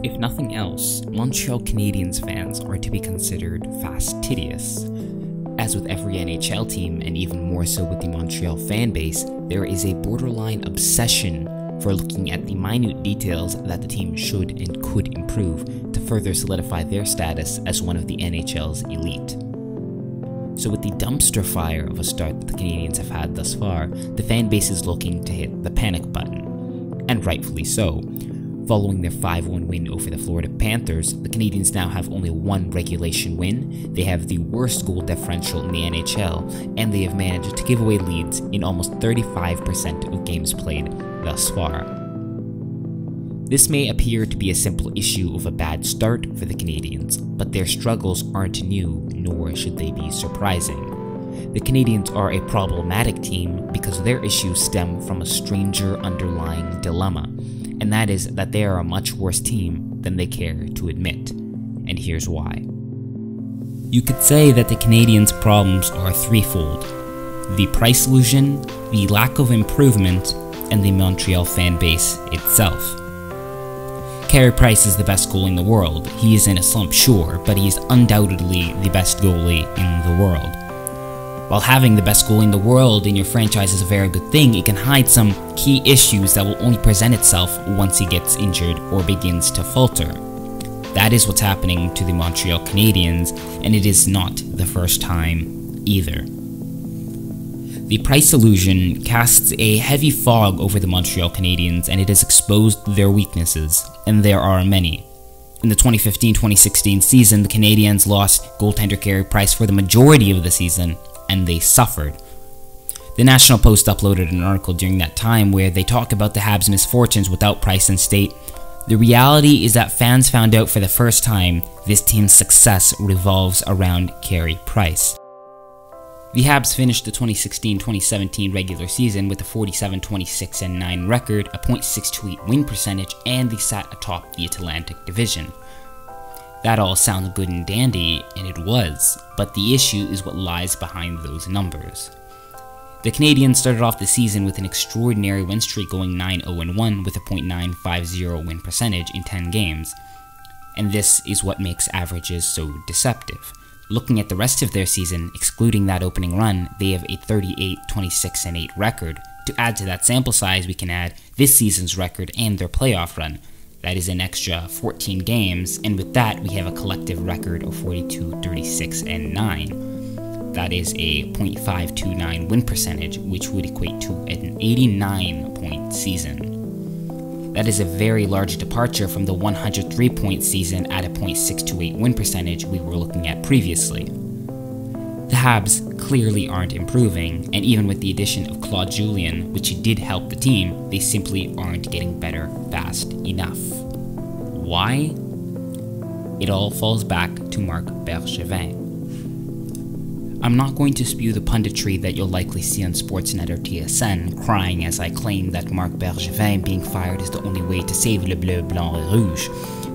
If nothing else, Montreal Canadiens fans are to be considered fastidious. As with every NHL team, and even more so with the Montreal fan base, there is a borderline obsession for looking at the minute details that the team should and could improve to further solidify their status as one of the NHL's elite. So with the dumpster fire of a start that the Canadiens have had thus far, the fan base is looking to hit the panic button, and rightfully so. Following their 5-1 win over the Florida Panthers, the Canadiens now have only one regulation win, they have the worst goal differential in the NHL, and they have managed to give away leads in almost 35% of games played thus far. This may appear to be a simple issue of a bad start for the Canadiens, but their struggles aren't new, nor should they be surprising. The Canadiens are a problematic team because their issues stem from a stranger underlying dilemma, and that is that they are a much worse team than they care to admit. And here's why. You could say that the Canadiens' problems are threefold: the price illusion, the lack of improvement, and the Montreal fan base itself. Carey Price is the best goalie in the world. He is in a slump, sure, but he is undoubtedly the best goalie in the world. While having the best goalie in the world in your franchise is a very good thing, it can hide some key issues that will only present itself once he gets injured or begins to falter. That is what's happening to the Montreal Canadiens, and it is not the first time either. The price illusion casts a heavy fog over the Montreal Canadiens, and it has exposed their weaknesses, and there are many. In the 2015-2016 season, the Canadiens lost goaltender Carey Price for the majority of the season, and they suffered. The National Post uploaded an article during that time where they talk about the Habs' misfortunes without Price and state, "The reality is that fans found out for the first time this team's success revolves around Carey Price." The Habs finished the 2016-2017 regular season with a 47-26-9 record, a .628 win percentage, and they sat atop the Atlantic Division. That all sounds good and dandy, and it was, but the issue is what lies behind those numbers. The Canadiens started off the season with an extraordinary win streak, going 9-0-1 with a .950 win percentage in 10 games, and this is what makes averages so deceptive. Looking at the rest of their season, excluding that opening run, they have a 38-26-8 record. To add to that sample size, we can add this season's record and their playoff run. That is an extra 14 games, and with that, we have a collective record of 42-36-9. That is a .529 win percentage, which would equate to an 89-point season. That is a very large departure from the 103-point season at a .628 win percentage we were looking at previously. The Habs clearly aren't improving, and even with the addition of Claude Julien, which did help the team, they simply aren't getting better fast enough. Why? It all falls back to Marc Bergevin. I'm not going to spew the punditry that you'll likely see on Sportsnet or TSN, crying as I claim that Marc Bergevin being fired is the only way to save Le Bleu, Blanc et Rouge,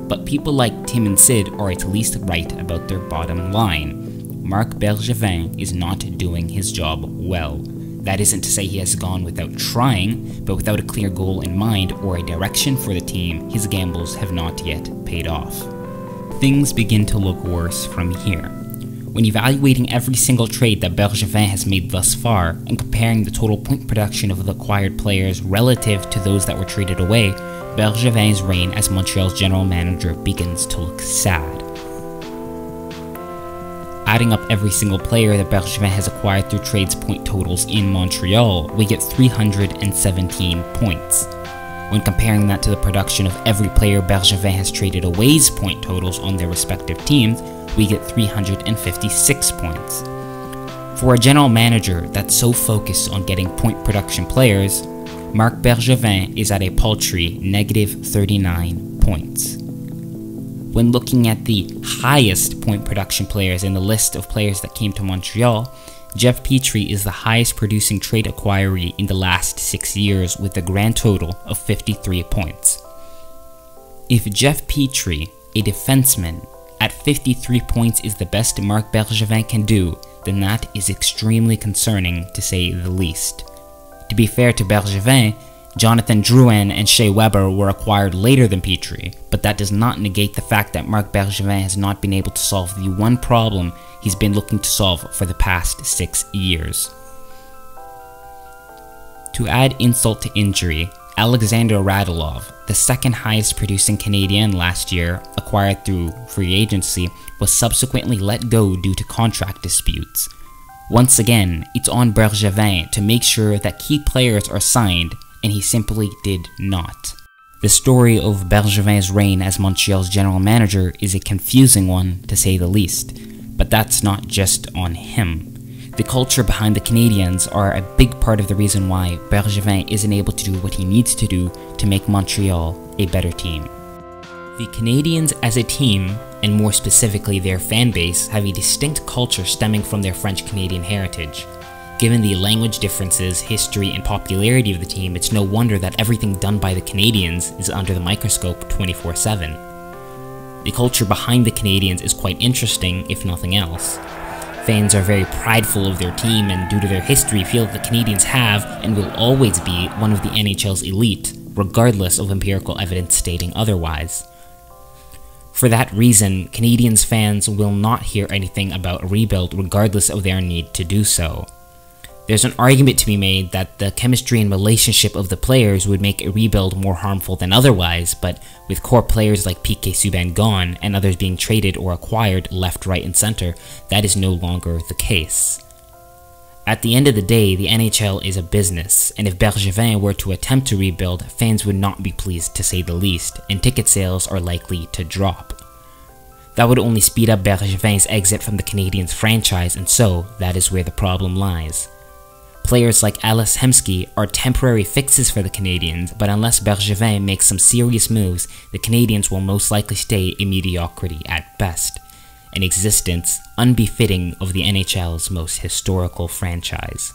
but people like Tim and Sid are at least right about their bottom line. Marc Bergevin is not doing his job well. That isn't to say he has gone without trying, but without a clear goal in mind or a direction for the team, his gambles have not yet paid off. Things begin to look worse from here. When evaluating every single trade that Bergevin has made thus far, and comparing the total point production of the acquired players relative to those that were traded away, Bergevin's reign as Montreal's general manager begins to look sad. Adding up every single player that Bergevin has acquired through trades point totals in Montreal, we get 317 points. When comparing that to the production of every player Bergevin has traded away's point totals on their respective teams, we get 356 points. For a general manager that's so focused on getting point production players, Marc Bergevin is at a paltry -39 points. When looking at the highest point production players in the list of players that came to Montreal, Jeff Petrie is the highest producing trade acquiree in the last 6 years with a grand total of 53 points. If Jeff Petrie, a defenseman, at 53 points is the best Marc Bergevin can do, then that is extremely concerning to say the least. To be fair to Bergevin, Jonathan Drouin and Shea Weber were acquired later than Petrie, but that does not negate the fact that Marc Bergevin has not been able to solve the one problem he's been looking to solve for the past 6 years. To add insult to injury, Alexander Radulov, the second highest producing Canadien last year, acquired through free agency, was subsequently let go due to contract disputes. Once again, it's on Bergevin to make sure that key players are signed, and he simply did not. The story of Bergevin's reign as Montreal's general manager is a confusing one, to say the least, but that's not just on him. The culture behind the Canadiens are a big part of the reason why Bergevin isn't able to do what he needs to do to make Montreal a better team. The Canadiens as a team, and more specifically their fan base, have a distinct culture stemming from their French-Canadian heritage. Given the language differences, history, and popularity of the team, it's no wonder that everything done by the Canadiens is under the microscope 24/7. The culture behind the Canadiens is quite interesting, if nothing else. Fans are very prideful of their team, and due to their history feel that the Canadiens have and will always be one of the NHL's elite, regardless of empirical evidence stating otherwise. For that reason, Canadiens fans will not hear anything about a rebuild regardless of their need to do so. There's an argument to be made that the chemistry and relationship of the players would make a rebuild more harmful than otherwise, but with core players like Piquet Subban gone and others being traded or acquired left, right, and center, that is no longer the case. At the end of the day, the NHL is a business, and if Bergevin were to attempt to rebuild, fans would not be pleased to say the least, and ticket sales are likely to drop. That would only speed up Bergevin's exit from the Canadiens franchise, and so that is where the problem lies. Players like Ales Hemsky are temporary fixes for the Canadiens, but unless Bergevin makes some serious moves, the Canadiens will most likely stay a mediocrity at best, an existence unbefitting of the NHL's most historical franchise.